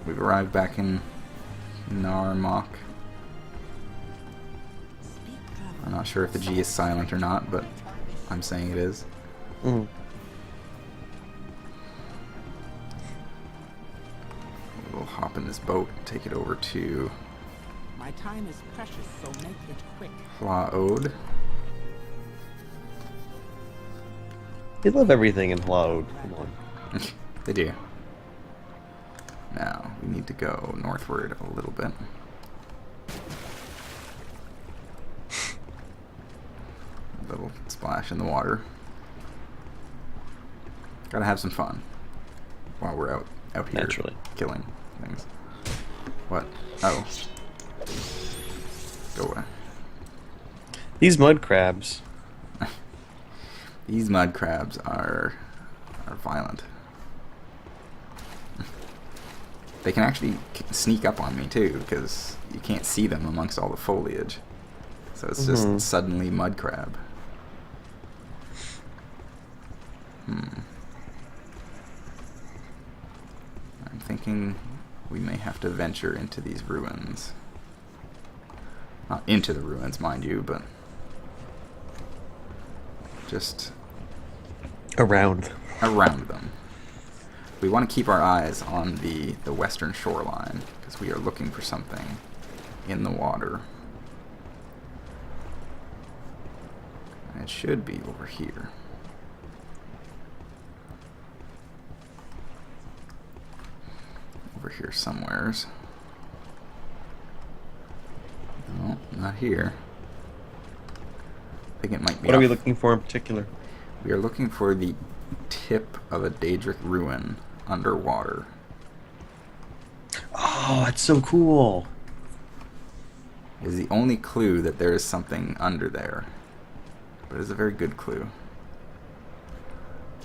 we've arrived back in Narmok. I'm not sure if the G is silent or not, but I'm saying it is. Mm. We'll hop in this boat and take it over to My time is precious, so make it quick. Hlaod. They love everything in Cloud. Come on. They do. Now, we need to go northward a little bit. A little splash in the water. Gotta have some fun while we're out here Naturally. killing things. What? Oh. Go away. These mud crabs. These mud crabs are violent. They can actually sneak up on me too, because you can't see them amongst all the foliage. So it's just suddenly mud crab. I'm thinking we may have to venture into these ruins. Not into the ruins, mind you, but just Around. around them. We want to keep our eyes on the western shoreline, because we are looking for something in the water. And it should be over here. Over here somewheres. No, not here. I think it might be. What are we off. looking for in particular? We are looking for the tip of a Daedric ruin underwater. Oh, it's so cool. It is the only clue that there is something under there. But it's a very good clue.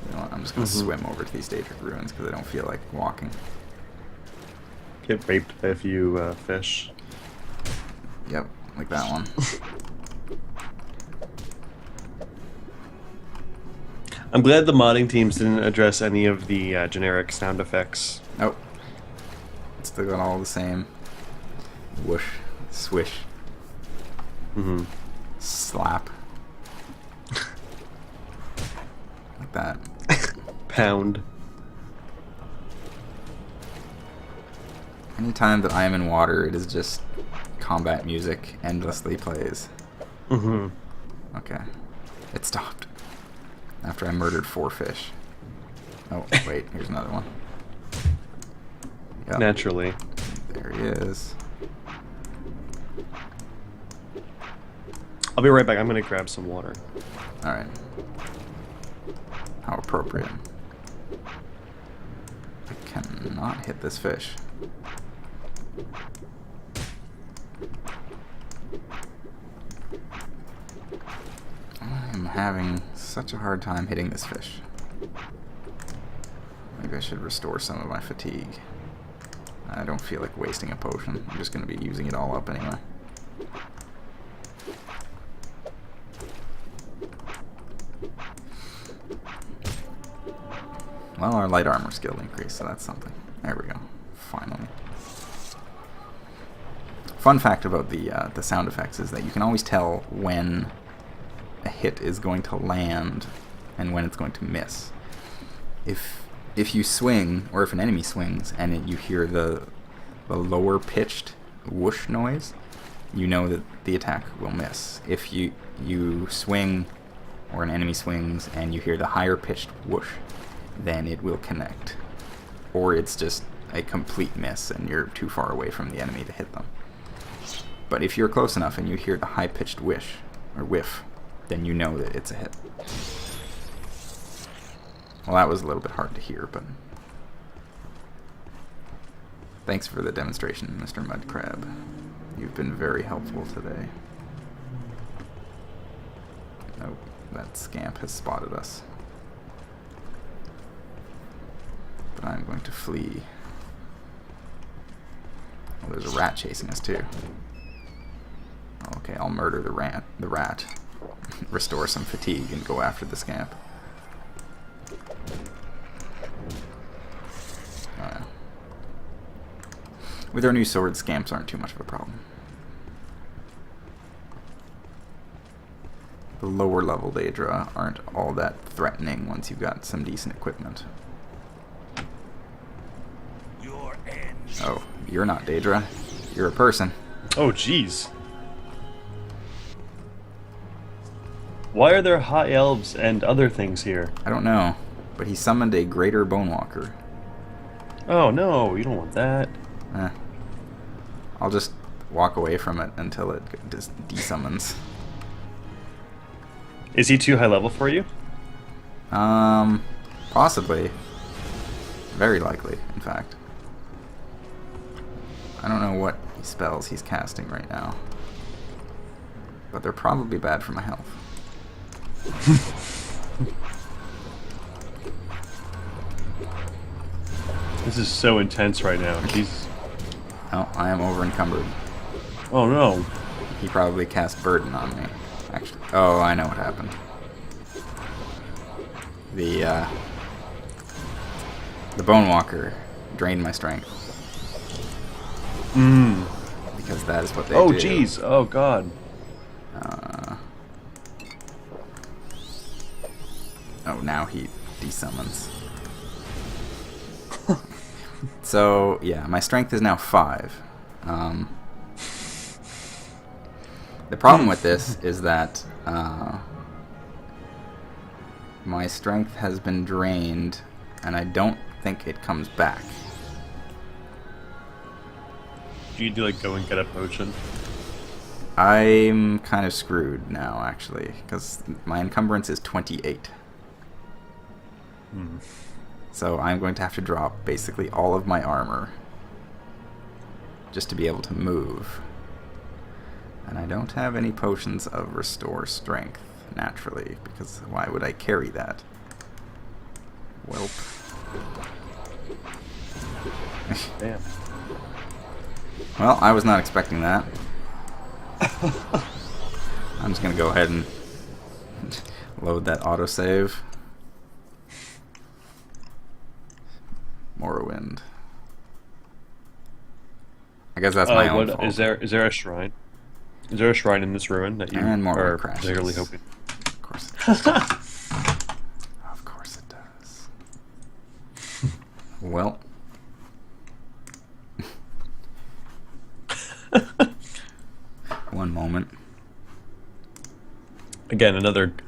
You know what? I'm just going to swim over to these Daedric ruins because I don't feel like walking. Get raped by a few fish. Yep, like that one. I'm glad the modding teams didn't address any of the generic sound effects. Nope. It's still got all the same. Whoosh, swish, slap. Like that. Pound. Anytime that I am in water, it is just combat music endlessly plays. Okay. It stopped. After I murdered 4 fish. Oh, wait, here's another one. Yep. Naturally. There he is. I'll be right back. I'm gonna grab some water. Alright. How appropriate. I cannot hit this fish. I'm having such a hard time hitting this fish. Maybe I should restore some of my fatigue. I don't feel like wasting a potion. I'm just going to be using it all up anyway. Well, our light armor skill increased, so that's something. There we go. Finally. Fun fact about the sound effects is that you can always tell when a hit is going to land and when it's going to miss. If you swing, or if an enemy swings, and you hear the lower pitched whoosh noise, you know that the attack will miss. If you swing, or an enemy swings, and you hear the higher pitched whoosh, then it will connect. Or it's just a complete miss and you're too far away from the enemy to hit them. But if you're close enough and you hear the high-pitched whish, or whiff, then you know that it's a hit. Well, that was a little bit hard to hear, but thanks for the demonstration, Mr. Mudcrab. You've been very helpful today. Nope, that scamp has spotted us. But I'm going to flee. Oh, there's a rat chasing us too. Okay, I'll murder the rat, restore some fatigue, and go after the scamp. With our new sword, scamps aren't too much of a problem. The lower level Daedra aren't all that threatening once you've got some decent equipment. Your end. Oh, you're not Daedra. You're a person. Oh, jeez. Why are there high elves and other things here? I don't know, but he summoned a greater Bonewalker. Oh no, you don't want that. I'll just walk away from it until it just desummons. Is he too high level for you? Possibly. Very likely, in fact. I don't know what spells he's casting right now, but they're probably bad for my health. This is so intense right now. He's... Oh, I am over encumbered. Oh no. He probably cast Burden on me. Actually, oh, I know what happened. The Bonewalker drained my strength. Because that is what they do. Oh jeez. Oh god. Oh, now he desummons. So, yeah, my strength is now 5. The problem with this is that my strength has been drained, and I don't think it comes back. Do you need to like go and get a potion? I'm kind of screwed now, actually, because my encumbrance is 28. So I'm going to have to drop basically all of my armor just to be able to move. And I don't have any potions of restore strength, naturally, because why would I carry that? Welp. Damn. Well, I was not expecting that. I'm just going to go ahead and load that autosave. Morrowind. I guess that's my own fault. Is there a shrine? Is there a shrine in this ruin that you And Morrowind are crashes. particularly hoping? Of course it does. Of course it does. Well. One moment. Again,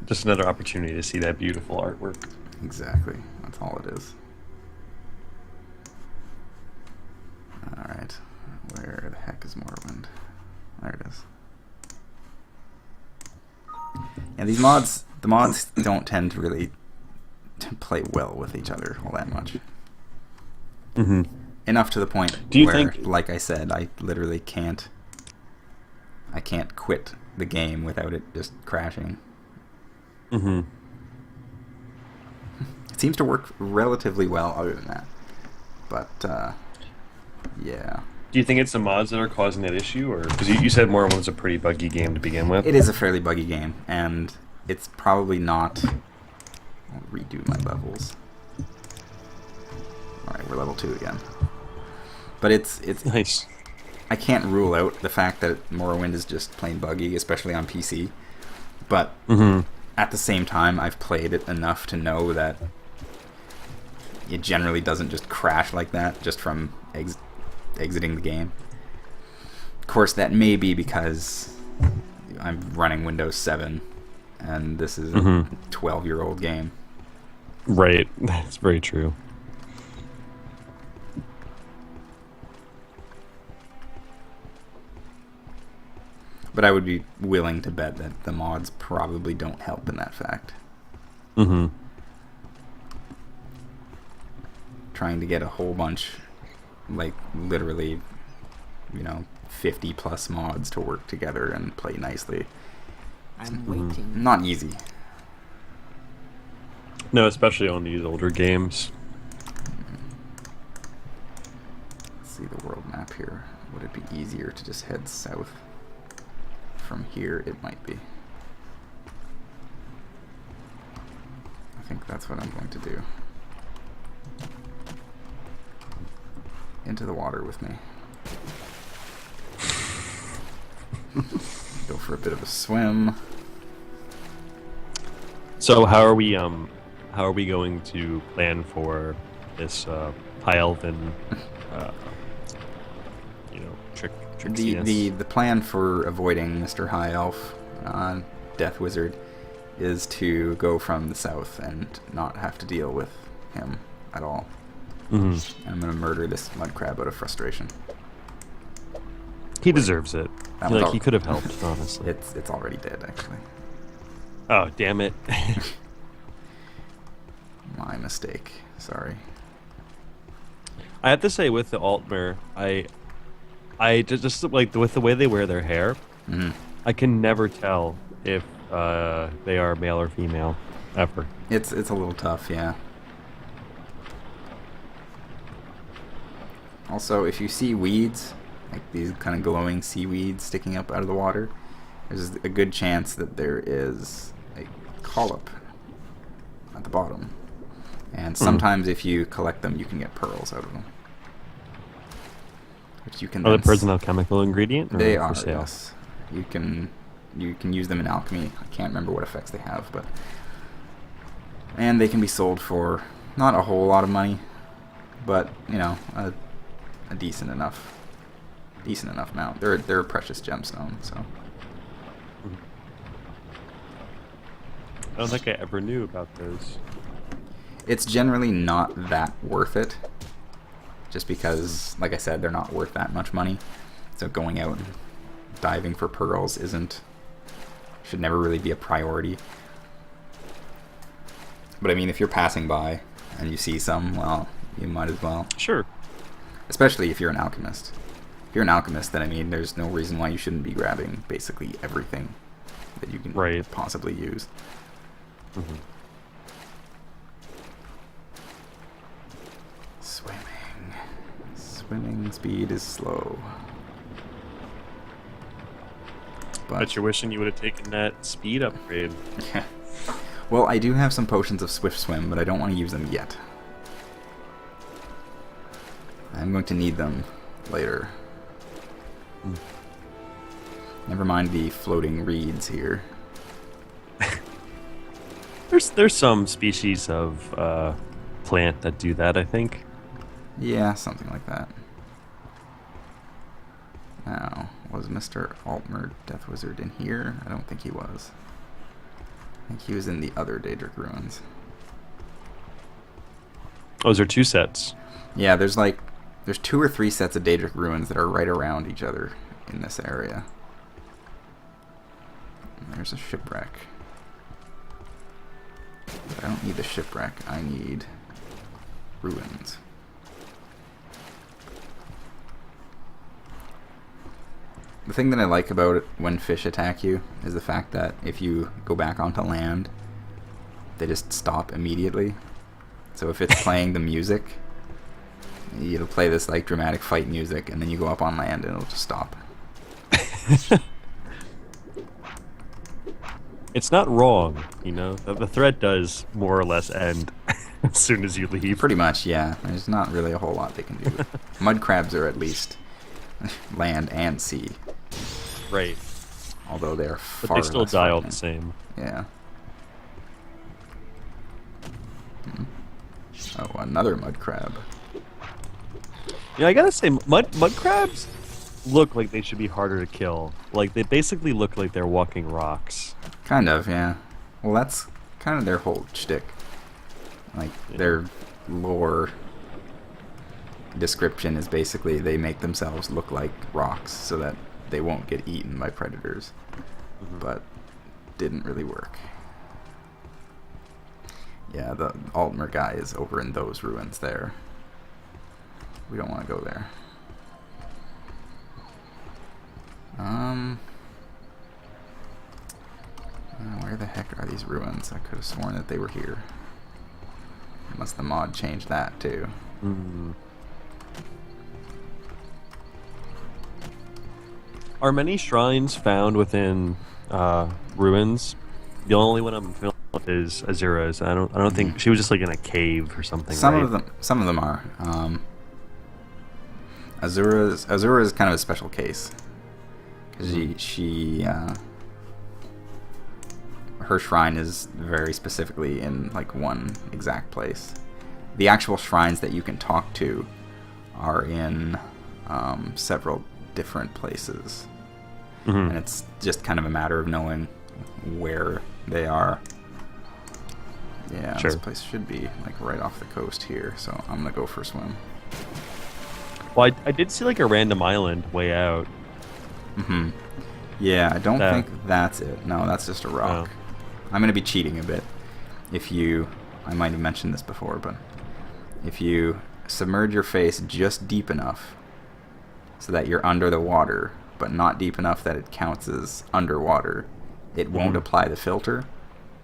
just another opportunity to see that beautiful artwork. Exactly. That's all it is. Alright. Where the heck is Morrowind? There it is. Yeah, the mods don't tend to really play well with each other all that much. Enough to the point where, like I said, I literally can't quit the game without it just crashing. It seems to work relatively well other than that. But, yeah. Do you think it's the mods that are causing that issue, or because you said Morrowind was a pretty buggy game to begin with? It is a fairly buggy game, and it's probably not... I'll redo my levels. Alright, we're level 2 again. But it's nice. I can't rule out the fact that Morrowind is just plain buggy, especially on PC. But at the same time, I've played it enough to know that it generally doesn't just crash like that just from exiting the game. Of course, that may be because I'm running Windows 7 and this is a 12-year-old game. Right, that's very true. But I would be willing to bet that the mods probably don't help in that fact. Trying to get a whole bunch, like literally, 50 plus mods to work together and play nicely. I'm waiting. Not easy. No, especially on these older games. Let's see the world map here. Would it be easier to just head south? From here, it might be. I think that's what I'm going to do. Into the water with me. for a bit of a swim. So how are we going to plan for this high elven, tricksiness? The plan for avoiding Mr. High Elf, Death Wizard, is to go from the south and not have to deal with him at all. Mm-hmm. I'm gonna murder this mud crab out of frustration. He deserves it. That He could have helped, honestly. It's already dead, actually. Oh, damn it. My mistake. Sorry. I have to say, with the Altmer, I just like with the way they wear their hair, I can never tell if they are male or female, ever. It's a little tough, yeah. Also, if you see weeds, like these kind of glowing seaweeds sticking up out of the water, there's a good chance that there is a collop at the bottom. And sometimes if you collect them, you can get pearls out of them. Which you can Are the then pearls an alchemical ingredient? Or They for are, sale? yes. You can use them in alchemy. I can't remember what effects they have, but... And they can be sold for not a whole lot of money, but, you know, a decent enough amount. They're a precious gemstone, so... I don't think I ever knew about those. It's generally not that worth it, just because, like I said, they're not worth that much money. So going out and diving for pearls should never really be a priority. But I mean, if you're passing by and you see some, well, you might as well. Sure. Especially if you're an alchemist. If you're an alchemist, then I mean, there's no reason why you shouldn't be grabbing basically everything that you can possibly use. Mm-hmm. Swimming speed is slow. But you're wishing you would have taken that speed upgrade. Yeah. Well, I do have some potions of swift swim, but I don't want to use them yet. I'm going to need them later. Never mind the floating reeds here. There's some species of plant that do that, I think. Yeah, something like that. Now, was Mr. Altmer Death Wizard in here? I don't think he was. I think he was in the other Daedric Ruins. Oh, is there two sets? Yeah, there's 2 or 3 sets of Daedric Ruins that are right around each other in this area. And there's a shipwreck. But I don't need the shipwreck, I need ruins. The thing that I like about it when fish attack you is the fact that if you go back onto land, they just stop immediately. So if it's playing the music, it'll play this like dramatic fight music, and then you go up on land and it'll just stop. It's not wrong, you know. The threat does more or less end as soon as you leave. Pretty much, yeah. There's not really a whole lot they can do. Mud crabs are at least land and sea. Right. Although they're But far they still less die all frightening. the same. Yeah. Oh, another mud crab. Yeah, I gotta say, mud crabs look like they should be harder to kill. Like, they basically look like they're walking rocks. Kind of, yeah. Well, that's kind of their whole shtick. Like, their lore description is basically they make themselves look like rocks so that they won't get eaten by predators. But didn't really work. Yeah, the Altmer guy is over in those ruins there. We don't want to go there. Where the heck are these ruins? I could have sworn that they were here. Unless the mod changed that too. Are many shrines found within ruins? The only one I'm familiar with is Azura's. I don't think she was just like in a cave or something. Some right? of them are. Azura is kind of a special case because she her shrine is very specifically in like one exact place. The actual shrines that you can talk to are in several different places. And it's just kind of a matter of knowing where they are. Yeah, Sure. This place should be like right off the coast here, so I'm gonna go for a swim. Well, I did see like a random island way out. Yeah, I don't think that's it. No, that's just a rock. Oh. I'm gonna be cheating a bit. I might have mentioned this before, but if you submerge your face just deep enough so that you're under the water, but not deep enough that it counts as underwater, it won't apply the filter,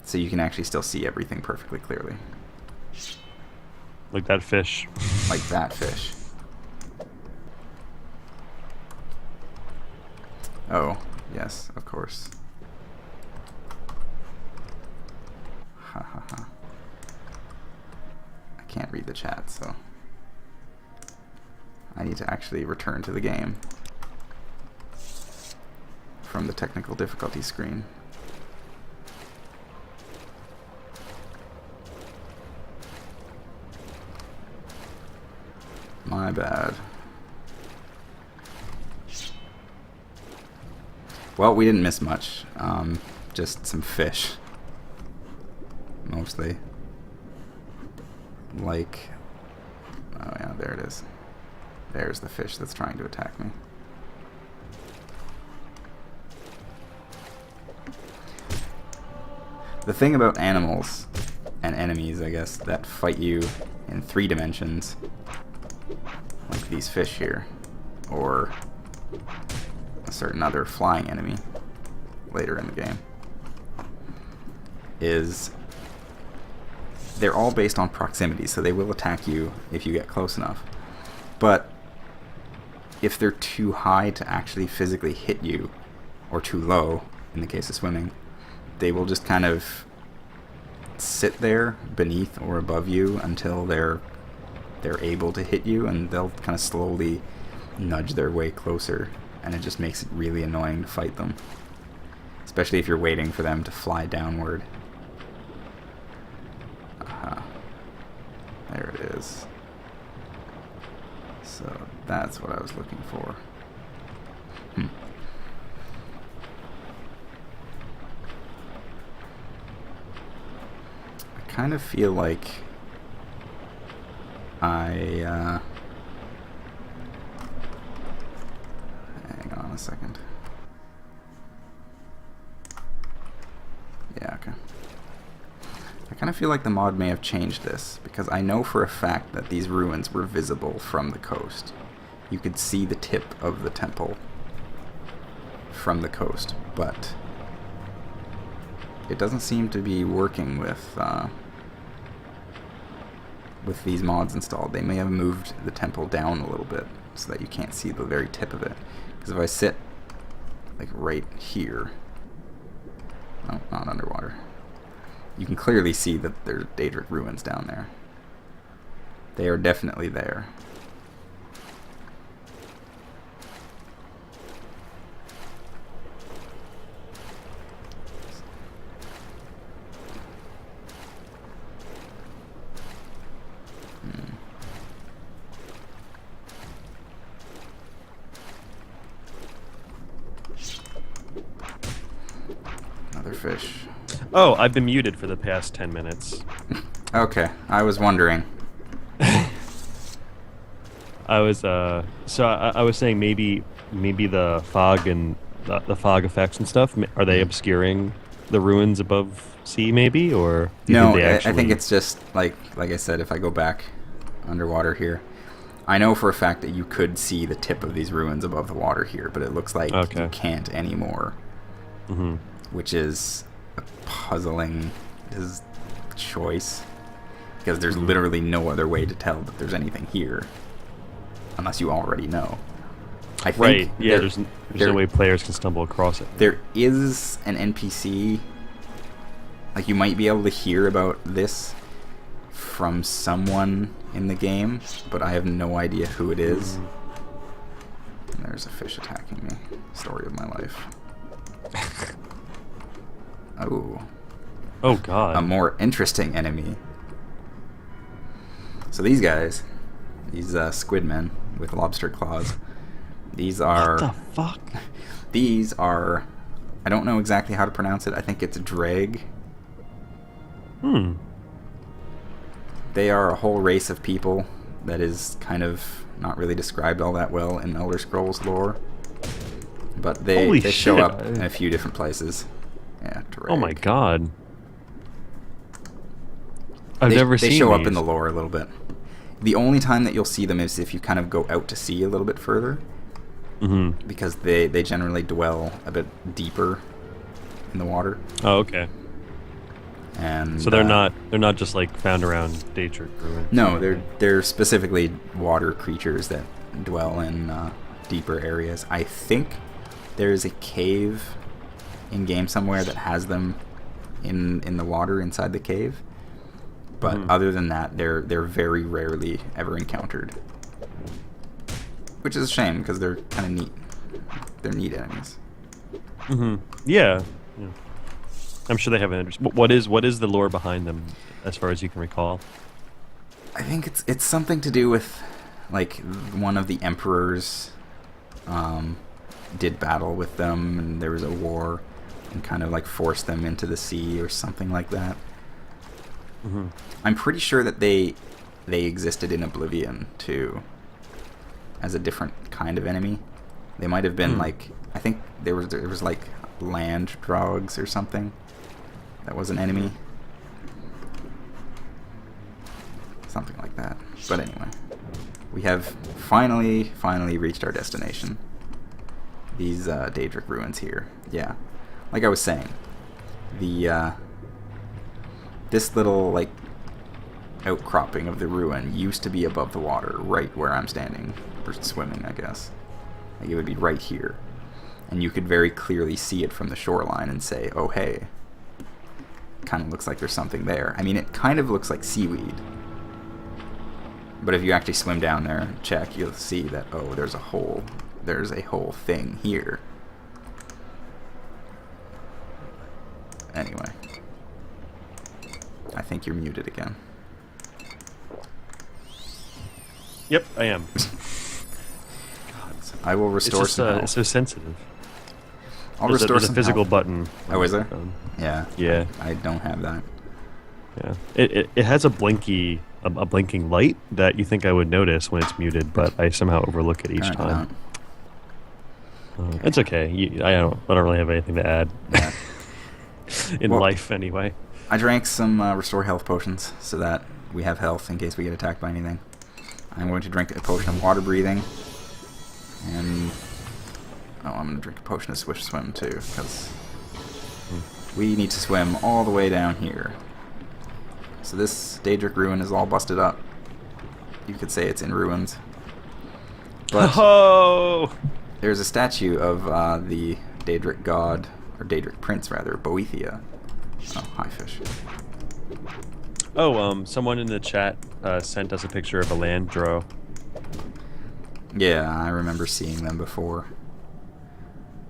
so you can actually still see everything perfectly clearly. Like that fish. Like that fish. Oh, yes, of course. Ha ha ha. I can't read the chat, so I need to actually return to the game from the technical difficulty screen. My bad. Well, we didn't miss much. Just some fish. Mostly. Like... Oh yeah, there it is. There's the fish that's trying to attack me. The thing about animals and enemies, I guess, that fight you in 3 dimensions, like these fish here, or a certain other flying enemy later in the game, is they're all based on proximity, so they will attack you if you get close enough. But if they're too high to actually physically hit you, or too low, in the case of swimming, they will just kind of sit there beneath or above you until they're able to hit you, and they'll kind of slowly nudge their way closer, and it just makes it really annoying to fight them, especially if you're waiting for them to fly downward. There it is. So that's what I was looking for. I kind of feel like hang on a second. Yeah, okay. I kind of feel like the mod may have changed this, because I know for a fact that these ruins were visible from the coast. You could see the tip of the temple from the coast, but it doesn't seem to be working with these mods installed. They may have moved the temple down a little bit so that you can't see the very tip of it. Because if I sit like right here, no, not underwater, you can clearly see that there's Daedric ruins down there. They are definitely there. Another fish. Oh, I've been muted for the past 10 minutes. Okay, I was wondering. I was I was saying maybe the fog and the fog effects and stuff, are they obscuring the ruins above sea maybe, or do you No, think they actually... I think it's just like I said, if I go back underwater here, I know for a fact that you could see the tip of these ruins above the water here, but it looks like you can't anymore. Which is a puzzling choice, because there's literally no other way to tell that there's anything here unless you already know. I think there's no way players can stumble across it. There is an NPC, like you might be able to hear about this from someone in the game, but I have no idea who it is. And there's a fish attacking me. Story of my life. Oh, Oh a God. more interesting enemy. So these guys, these squid men with lobster claws, these are... What the fuck? These are... I don't know exactly how to pronounce it. I think it's dreg. They are a whole race of people that is kind of not really described all that well in Elder Scrolls lore. But they show shit. up in a few different places. Yeah, dreg. Oh my God. I've never seen They show up these. in the lore a little bit. The only time that you'll see them is if you kind of go out to sea a little bit further. Because they generally dwell a bit deeper in the water. Oh, okay. And So they're not just like found around Daedric ruins. No, they're specifically water creatures that dwell in deeper areas. I think there's a cave in game somewhere that has them in the water inside the cave. But other than that, they're very rarely ever encountered. Which is a shame because they're kind of neat. They're neat enemies. Yeah. I'm sure they have an interest. What is the lore behind them, as far as you can recall? I think it's something to do with like one of the emperors did battle with them, and there was a war, and kind of like forced them into the sea or something like that. I'm pretty sure that they existed in Oblivion too, as a different kind of enemy. They might have been like, I think there was like land drogs or something. That was an enemy. Something like that. But anyway, we have finally reached our destination. These Daedric ruins here. Yeah, like I was saying, the this little like outcropping of the ruin used to be above the water, right where I'm standing, or swimming, I guess. Like it would be right here, and you could very clearly see it from the shoreline and say, "Oh hey, kind of looks like there's something there." I mean, it kind of looks like seaweed. But if you actually swim down there and check, you'll see that, oh, there's a whole thing here. Anyway. I think you're muted again. Yep, I am. I will restore It's just some health. it's so sensitive. I'll There's restore a some physical health. button. Oh, is there? Yeah. Yeah. I don't have that. Yeah. It has a blinking light that you think I would notice when it's muted, but I somehow overlook it each Apparently time. not. It's okay. I don't really have anything to add Yeah. in Well, life anyway. I drank some restore health potions so that we have health in case we get attacked by anything. I'm going to drink a potion of water breathing, and I'm going to drink a potion of swift swim too, because we need to swim all the way down here. So this Daedric ruin is all busted up. You could say it's in ruins. But Oh! there's a statue of the Daedric god, or Daedric prince rather, Boethia. Oh, hi fish. Oh, someone in the chat sent us a picture of a Landro. Yeah, I remember seeing them before.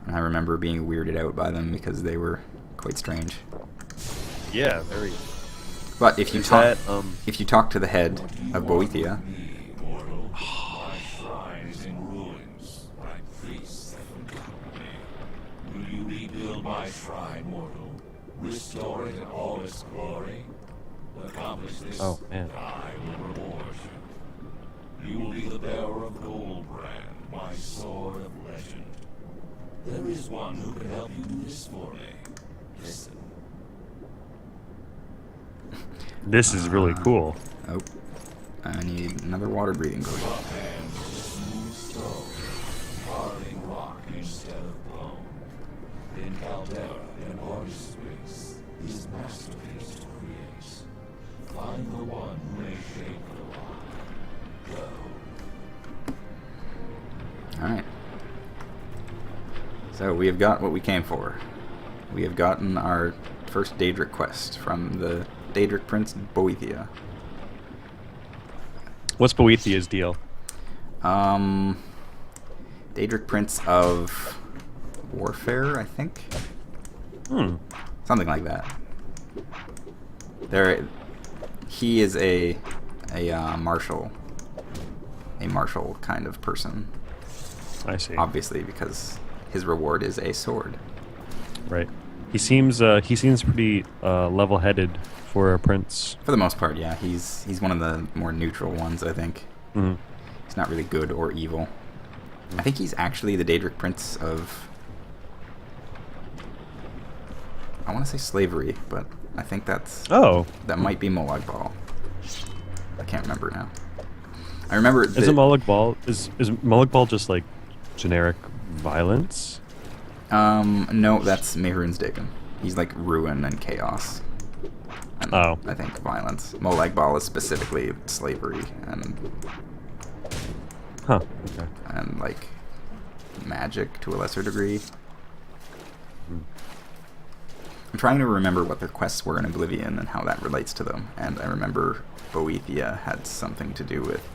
And I remember being weirded out by them because they were quite strange. Yeah, very. But if you Is talk, that, if you talk to the head of Boethia, My shrine is in ruins, like priests that forgot me. Will you rebuild my shrine, mortal? Restore it in all its glory? Accomplish this, Oh, man. I will reward you. You will be the bearer of Goldbrand, my sword of legend. There is one who can help you do this for me. Listen. This is really cool. oh, I need another water breathing potion. Hand is smooth stone, carving rock instead of bone. In Caldera, in artist's space, his masterpiece to create. Find the one who may shape the rock. Go. Alright. So we have got what we came for. We have gotten our first Daedric quest from the Daedric Prince Boethia. What's Boethia's deal? Daedric Prince of Warfare, I think? Hmm. Something like that. There, he is a martial kind of person. I see. Obviously, because his reward is a sword. Right. He seems pretty level-headed for a prince. For the most part, yeah. He's one of the more neutral ones, I think. Mm-hmm. He's not really good or evil. I think he's actually the Daedric Prince of... I want to say slavery, but I think that's... Oh. That might be Molag Bal. I can't remember now. I remember... Isn't Molag Bal... Is Molag Bal just, like, generic violence? No, that's Mehrunes Dagon. He's like ruin and chaos. And Oh. I think violence. Molag Bal is specifically slavery and Huh. Okay. and like magic to a lesser degree. I'm trying to remember what the quests were in Oblivion and how that relates to them. And I remember Boethia had something to do with...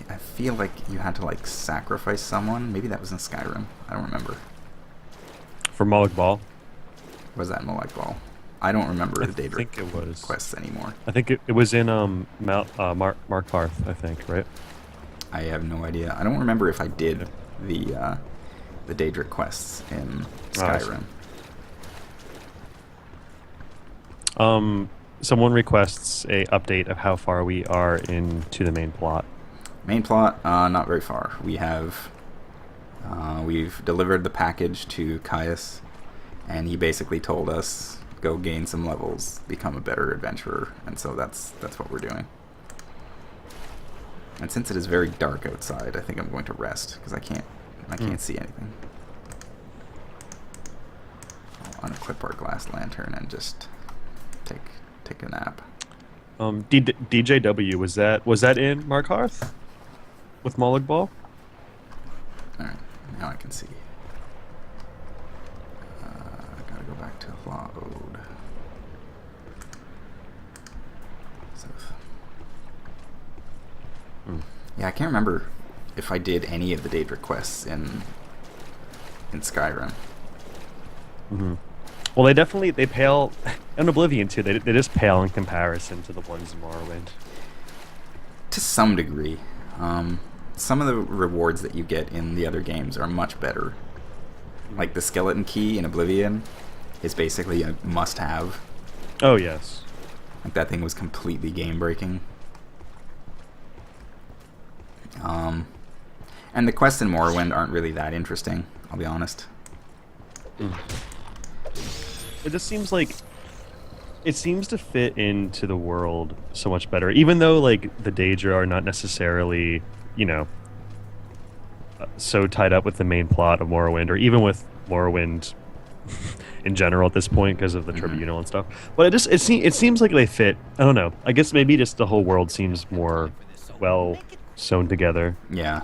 I feel like you had to like sacrifice someone. Maybe that was in Skyrim. I don't remember. For Molag Bal? Was that in Molag Bal? I don't remember the I think it was. quests anymore. I think it was in Markarth, I think, right? I have no idea. I don't remember if I did the Daedric quests in Skyrim. Someone requests a update of how far we are into the main plot. Main plot, not very far. We've delivered the package to Caius, and he basically told us, go gain some levels, become a better adventurer, and so that's what we're doing. And since it is very dark outside, I think I'm going to rest, because I can't see anything. I'll unclip our glass lantern and just take a nap. DJW, was that in Markarth? With Molag Bal? Alright, now I can see. I gotta go back to Laod. Yeah, I can't remember if I did any of the Daedric quests in Skyrim. Mm-hmm. Well, they pale in Oblivion too. They just pale in comparison to the ones in Morrowind. To some degree. Some of the rewards that you get in the other games are much better. Like the skeleton key in Oblivion is basically a must-have. Oh, yes. Like that thing was completely game-breaking. And the quests in Morrowind aren't really that interesting, I'll be honest. It just seems like it seems to fit into the world so much better, even though like the Daedra are not necessarily, so tied up with the main plot of Morrowind, or even with Morrowind in general at this point because of the tribunal and stuff. But it seems like they fit. I don't know. I guess maybe just the whole world seems more well sewn together. Yeah,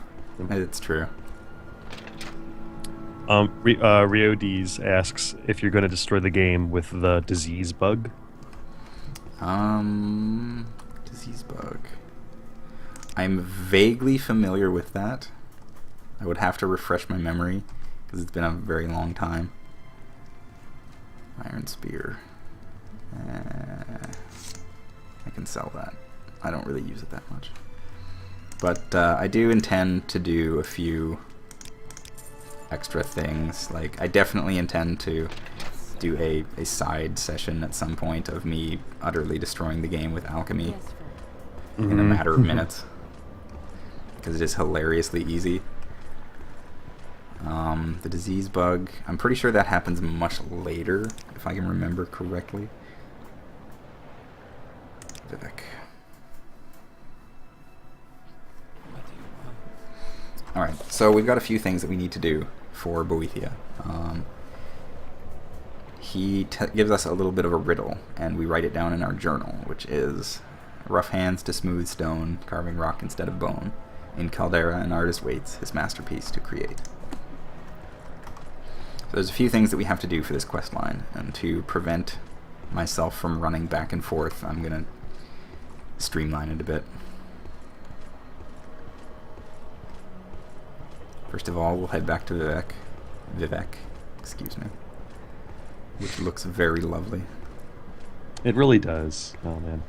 it's true. Rio D's asks if you're going to destroy the game with the disease bug. Disease bug. I'm vaguely familiar with that. I would have to refresh my memory because it's been a very long time. Iron Spear. I can sell that. I don't really use it that much. But I do intend to do a few extra things. Like, I definitely intend to do a side session at some point of me utterly destroying the game with alchemy in a matter of minutes. Because it is hilariously easy. The disease bug, I'm pretty sure that happens much later, if I can remember correctly. Vivek. Alright, so we've got a few things that we need to do for Boethia. He gives us a little bit of a riddle, and we write it down in our journal, which is rough hands to smooth stone, carving rock instead of bone. In Caldera, an artist waits his masterpiece to create. So there's a few things that we have to do for this quest line, and to prevent myself from running back and forth, I'm going to streamline it a bit. First of all, we'll head back to Vivek, excuse me. which looks very lovely. It really does. Oh man.